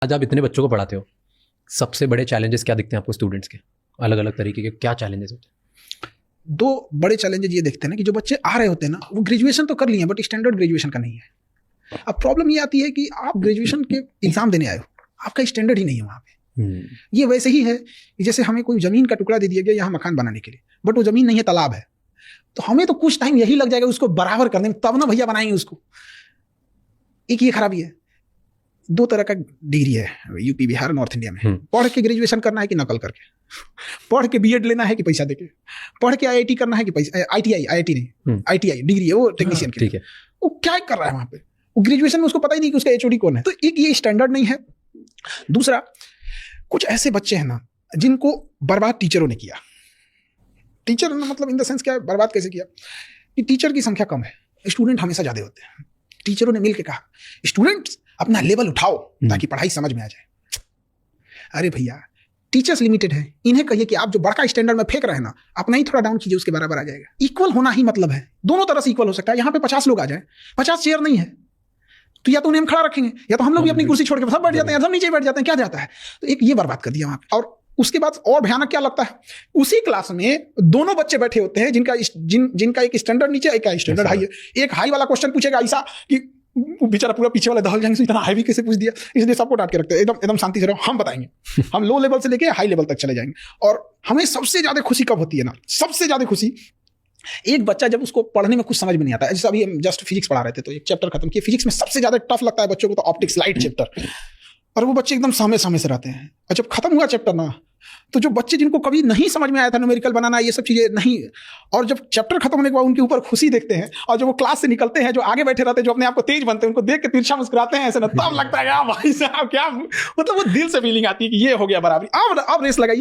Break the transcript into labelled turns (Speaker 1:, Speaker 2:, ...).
Speaker 1: आज आप इतने बच्चों को पढ़ाते हो, सबसे बड़े चैलेंजेस क्या दिखते हैं आपको स्टूडेंट्स के? अलग अलग तरीके के क्या चैलेंजेस होते हैं?
Speaker 2: दो बड़े चैलेंजेस ये देखते हैं ना कि जो बच्चे आ रहे होते हैं ना, वो ग्रेजुएशन तो कर लिए हैं बट स्टैंडर्ड ग्रेजुएशन का नहीं है। अब प्रॉब्लम ये आती है कि आप ग्रेजुएशन के एग्जाम देने आए हो, आपका स्टैंडर्ड ही नहीं है वहाँ पे। ये वैसे ही है कि जैसे हमें कोई जमीन का टुकड़ा दे दिया गया यहाँ मकान बनाने के लिए, बट वो जमीन नहीं है, तालाब है, तो हमें तो कुछ टाइम यही लग जाएगा उसको बराबर करने में, तब ना भैया बनाएंगे उसको। एक ये खराबी है। दो तरह का डिग्री है यूपी बिहार नॉर्थ इंडिया में। पढ़ के ग्रेजुएशन करना है कि नकल करके, पढ़ के बीएड लेना है कि पैसा देके, पढ़ के आईआईटी करना है कि पैसा, आईआईटी नहीं आईटीआई डिग्री है वो टेक्नीशियन की, वो क्या कर रहा है वहां पे, वो ग्रेजुएशन में उसको पता ही नहीं कि उसका एचओडी कौन है। तो एक ये स्टैंडर्ड नहीं है। दूसरा, कुछ ऐसे बच्चे हैं ना जिनको बर्बाद टीचरों ने किया। टीचर मतलब इन द सेंस क्या है, बर्बाद कैसे किया कि टीचर की संख्या कम है, स्टूडेंट हमेशा ज्यादा होते हैं। टीचरों ने मिलकर कहा स्टूडेंट्स अपना लेवल उठाओ ताकि पढ़ाई समझ में आ जाए। अरे भैया, टीचर्स लिमिटेड है, इन्हें कहिए कि आप जो बड़का स्टैंडर्ड में फेंक रहे हैं ना, अपना ही थोड़ा डाउन कीजिए, उसके बराबर आ जाएगा। इक्वल होना ही मतलब है, दोनों तरह से इक्वल हो सकता है। यहाँ पे 50 लोग आ जाए, 50 चेयर नहीं है, तो या तो उन्हें हम खड़ा रखेंगे या तो हम लोग भी अपनी कुर्सी छोड़ के सब बैठ जाते हैं, सब नीचे बैठ जाते हैं, क्या जाता है। तो एक ये बर्बाद कर दिया वहां पे। और उसके बाद और भयानक क्या लगता है, उसी क्लास में दोनों बच्चे बैठे होते हैं जिनका एक स्टैंडर्ड नीचे, एक का स्टैंडर्ड हाई है। एक हाई वाला क्वेश्चन पूछेगा ऐसा कि बेचारा पूरा पीछे वाला दहल जाएंगे, इतना हाई कैसे पूछ दिया, इसलिए सबको डांट के रखते हैं। एकदम शांति से रहो, हम बताएंगे। हम लो लेवल से लेके हाई लेवल तक चले जाएंगे। और हमें सबसे ज्यादा खुशी कब होती है ना, सबसे ज्यादा खुशी एक बच्चा जब उसको पढ़ने में कुछ समझ में नहीं आता है। जैसे अभी हम जस्ट फिजिक्स पढ़ा रहे थे, तो एक चैप्टर खत्म किया, फिजिक्स में सबसे ज्यादा टफ लगता है बच्चों को तो ऑप्टिक्स लाइट चैप्टर, और वो बच्चे एकदम सामने से रहते हैं। और जब खत्म हुआ चैप्टर ना, तो जो बच्चे जिनको कभी नहीं समझ में आया था न्यूमेरिकल बनाना, ये सब चीजें नहीं, और जब चैप्टर खत्म होने के बाद उनके ऊपर खुशी देखते हैं, और जब वो क्लास से निकलते हैं, जो आगे बैठे रहते हैं, जो अपने आप को तेज बनते हैं, उनको देख के तिरछा मुस्कुराते हैं ऐसे ना, तब लगता है यार भाई साहब क्या, मतलब वो दिल से फीलिंग आती है कि ये हो गया बराबरी। अब रेस लगाइए।